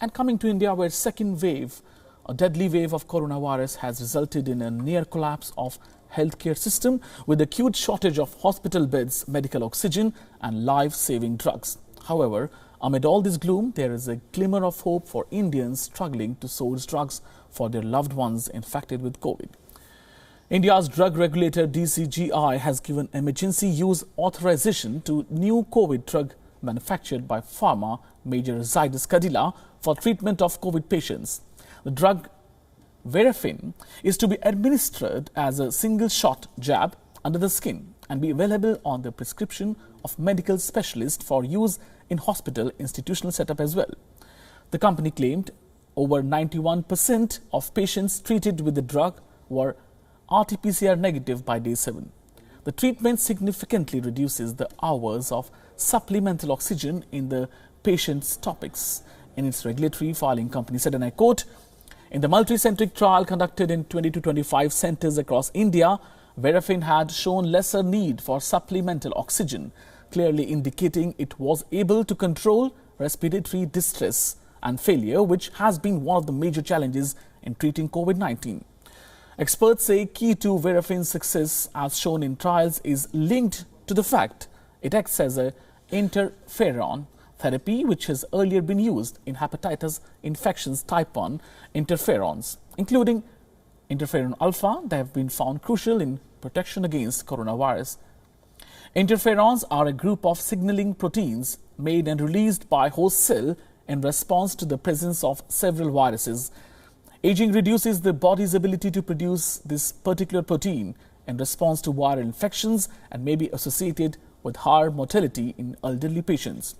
And coming to India, where second wave, a deadly wave of coronavirus has resulted in a near collapse of healthcare system with acute shortage of hospital beds, medical oxygen and life-saving drugs. However, amid all this gloom, there is a glimmer of hope for Indians struggling to source drugs for their loved ones infected with COVID. India's drug regulator DGCI has given emergency use authorization to new COVID drug manufactured by pharma major Zydus Cadila for treatment of COVID patients. The drug Virafin is to be administered as a single-shot jab under the skin and be available on the prescription of medical specialists for use in hospital institutional setup as well. The company claimed over 91% of patients treated with the drug were RT-PCR negative by day 7. The treatment significantly reduces the hours of supplemental oxygen in the patient's stomachs. In its regulatory filing, company said, and I quote, "In the multi-centric trial conducted in 20 to 25 centres across India, Virafin had shown lesser need for supplemental oxygen, clearly indicating it was able to control respiratory distress and failure, which has been one of the major challenges in treating COVID-19. Experts say key to Virafin's success, as shown in trials, is linked to the fact it acts as a interferon therapy, which has earlier been used in hepatitis infections type 1 interferons, including interferon alpha, that have been found crucial in protection against coronavirus. Interferons are a group of signaling proteins made and released by host cell in response to the presence of several viruses. Aging reduces the body's ability to produce this particular protein in response to viral infections and may be associated with higher mortality in elderly patients.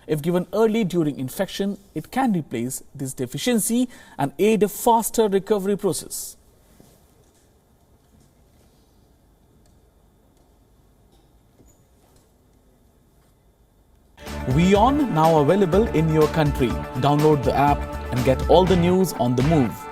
If given early during infection, it can replace this deficiency and aid a faster recovery process." WION now available in your country. Download the app and get all the news on the move.